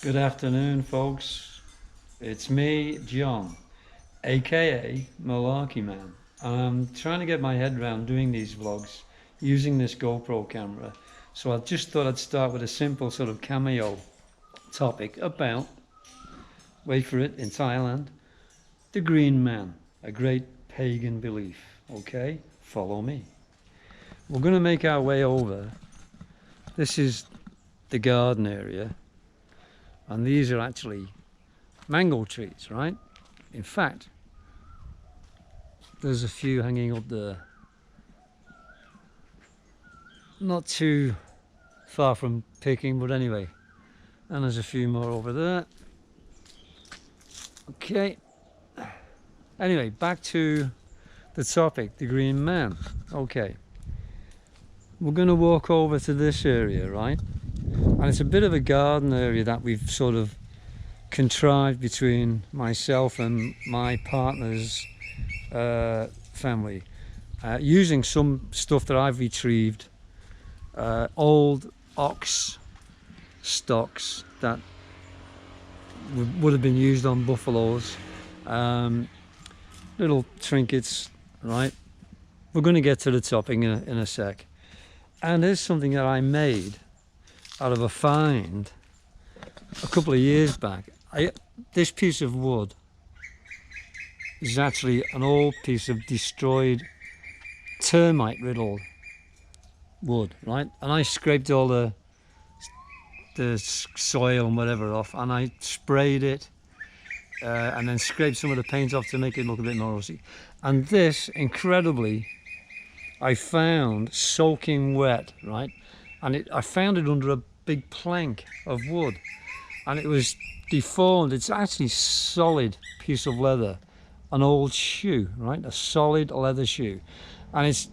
Good afternoon, folks. It's me, John, aka Malarkey Man. I'm trying to get my head around doing these vlogs using this GoPro camera. So I just thought I'd start with a simple sort of cameo topic about, wait for it, in Thailand, the Green Man, a great pagan belief. Okay, follow me. We're going to make our way over. This is the garden area. And these are actually mango trees, right? In fact, there's a few hanging up there. Not too far from picking, but anyway. And there's a few more over there. Okay. Anyway, back to the topic, the Green Man. Okay. We're going to walk over to this area, right? And it's a bit of a garden area that we've sort of contrived between myself and my partner's family, using some stuff that I've retrieved, old ox stocks that would have been used on buffaloes, little trinkets, right? We're going to get to the topic in a sec. And there's something that I made out of a find a couple of years back. This piece of wood is actually an old piece of destroyed termite riddled wood, right? And I scraped all the soil and whatever off, and I sprayed it and then scraped some of the paint off to make it look a bit more rusty. And this, incredibly, I found soaking wet, right? And I found it under a big plank of wood, and it was deformed. It's actually solid piece of leather, an old shoe, right? A solid leather shoe, and it's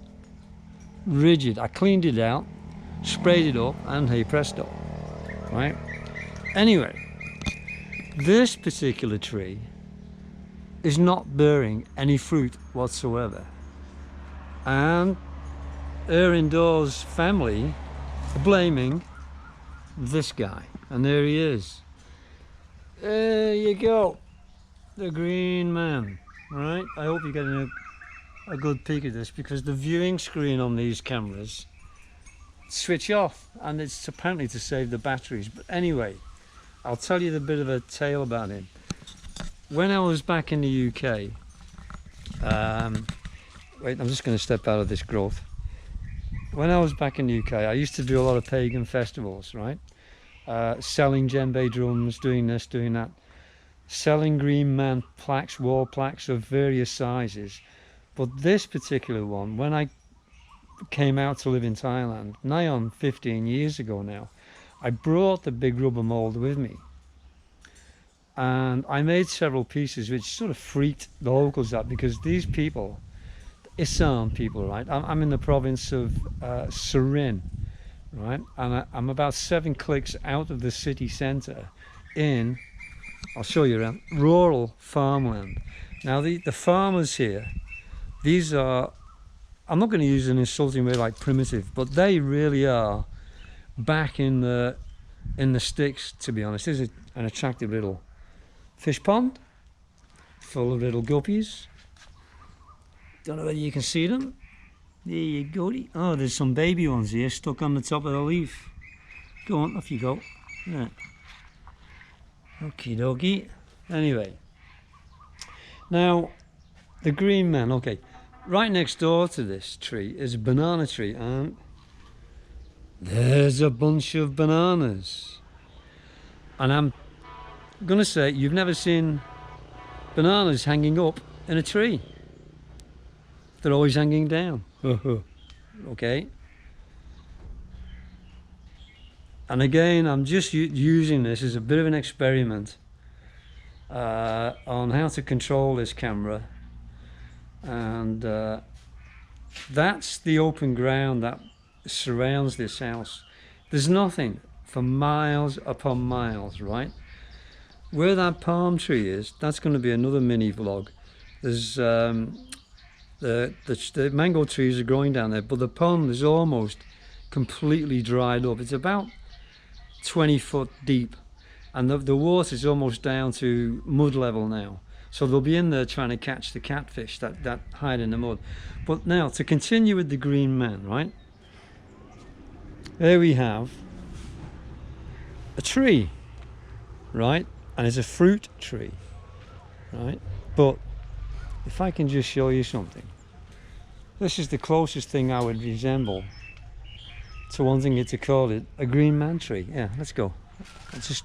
rigid. I cleaned it out, sprayed it up, and hey presto, right? Anyway, this particular tree is not bearing any fruit whatsoever, and her indoors family blaming this guy, and there he is. There you go, the Green Man, right? I hope you're getting a good peek at this, because the viewing screen on these cameras switch off, and it's apparently to save the batteries. But anyway, I'll tell you a bit of a tale about him. When I was back in the UK, wait, I'm just going to step out of this growth. When I was back in the UK, I used to do a lot of pagan festivals, right? Selling djembe drums, doing this, doing that. Selling Green Man plaques, wall plaques of various sizes. But this particular one, when I came out to live in Thailand, nigh on 15 years ago now, I brought the big rubber mold with me. And I made several pieces which sort of freaked the locals out, because these people, Assam people, right? I'm in the province of Surin, right? And I'm about 7 clicks out of the city centre in, I'll show you around, rural farmland. Now the farmers here, these are, I'm not going to use an insulting word like primitive, but they really are back in the sticks, to be honest. This is an attractive little fish pond full of little guppies. Don't know whether you can see them. There you go. Oh, there's some baby ones here stuck on the top of the leaf. Go on, off you go. Yeah. Okie dokie. Anyway, now the Green Man. Okay, right next door to this tree is a banana tree, and there's a bunch of bananas. And I'm gonna say, you've never seen bananas hanging up in a tree. They're always hanging down. Okay. And again, I'm just using this as a bit of an experiment on how to control this camera. And that's the open ground that surrounds this house. There's nothing for miles upon miles, right? Where that palm tree is, that's going to be another mini vlog. There's the mango trees are growing down there, but the pond is almost completely dried up. It's about 20 foot deep, and the water's almost down to mud level now. So they'll be in there trying to catch the catfish that hide in the mud. But now, to continue with the green man, right? There we have a tree, right? And it's a fruit tree, right? But if I can just show you something. This is the closest thing I would resemble to wanting it to call it a green man tree. Yeah, let's go. I'll just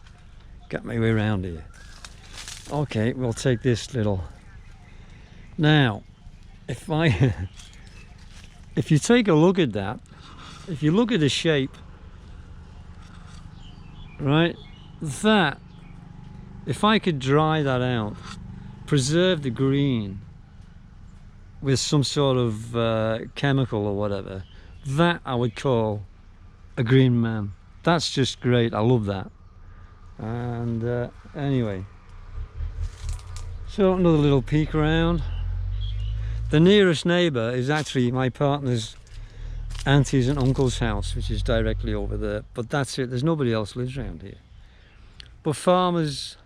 get my way around here. Okay, we'll take this little. Now, if you take a look at that, if you look at the shape, right, that, if I could dry that out, preserve the green with some sort of chemical or whatever, that I would call a green man. That's just great. I love that. And anyway, so another little peek around. The nearest neighbour is actually my partner's auntie's and uncle's house, which is directly over there, but that's it. There's nobody else lives around here. But farmers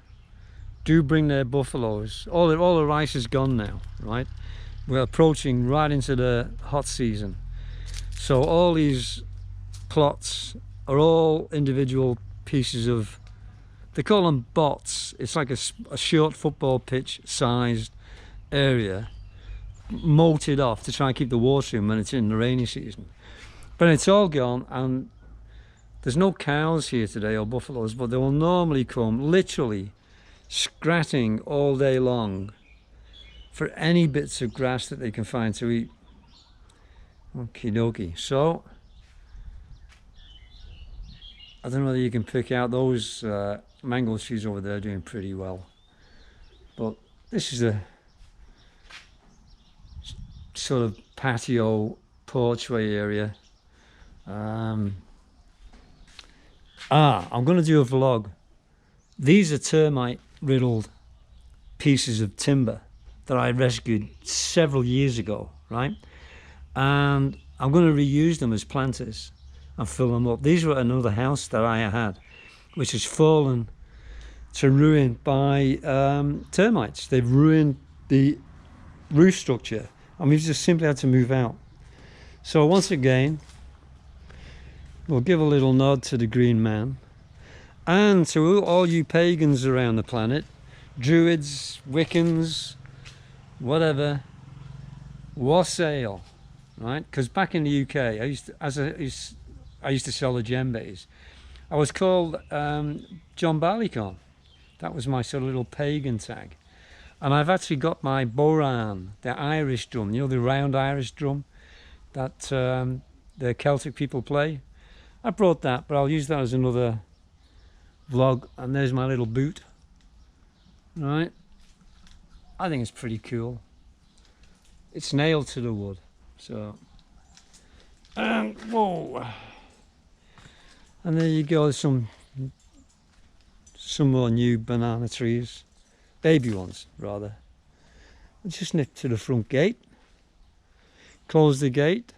do bring their buffaloes. All the rice is gone now, right? We're approaching right into the hot season, so all these plots are all individual pieces of, they call them bots. It's like a short football pitch sized area, moated off to try and keep the water in when it's in the rainy season. But it's all gone, and there's no cows here today or buffaloes, but they will normally come literally scratching all day long for any bits of grass that they can find to eat. Okie dokie. So I don't know whether you can pick out those mango trees over there doing pretty well, but this is a sort of patio porchway area. I'm going to do a vlog. These are termite riddled pieces of timber that I rescued several years ago, right? And I'm going to reuse them as planters and fill them up. These were another house that I had, which has fallen to ruin by termites. They've ruined the roof structure, and we've just simply had to move out. So once again, we'll give a little nod to the green man, and to all you pagans around the planet, druids, Wiccans, whatever, wassail, right? Because back in the UK, I used to sell the djembes. I was called John Barleycorn. That was my sort of little pagan tag. And I've actually got my boran, the Irish drum, you know, the round Irish drum that the Celtic people play. I brought that, but I'll use that as another vlog. And there's my little boot, right? I think it's pretty cool. It's nailed to the wood, so whoa. And there you go, some more new banana trees, baby ones rather. I just nip to the front gate, close the gate,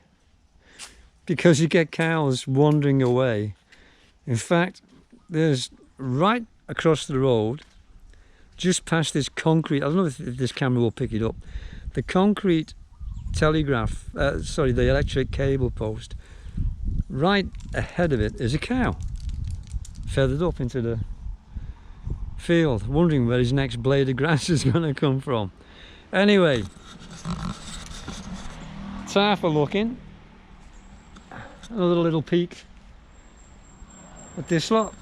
because you get cows wandering away. In fact, there's right across the road, just past this concrete, I don't know if this camera will pick it up, the concrete telegraph, the electric cable post, right ahead of it is a cow, feathered up into the field, wondering where his next blade of grass is going to come from. Anyway, time for looking. Another little peek at this lot.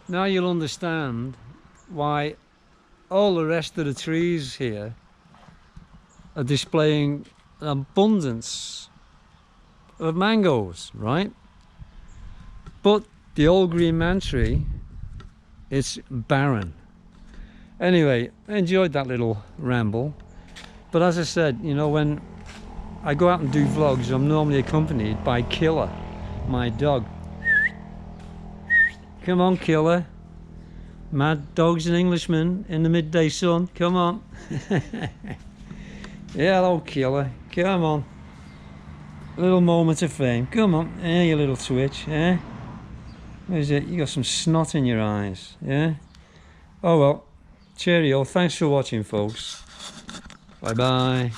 Now you'll understand why all the rest of the trees here are displaying an abundance of mangoes, right? But the old green man tree, it's barren. Anyway, I enjoyed that little ramble, but as I said, you know, when I go out and do vlogs, I'm normally accompanied by Killer, my dog. Come on, Killer. Mad dog's an Englishman in the midday sun. Come on. Yeah, hello, Killer. Come on. A little moment of fame. Come on. Yeah, you little twitch. Eh? What is it? You got some snot in your eyes, yeah? Oh well, cheerio. Thanks for watching, folks. Bye bye.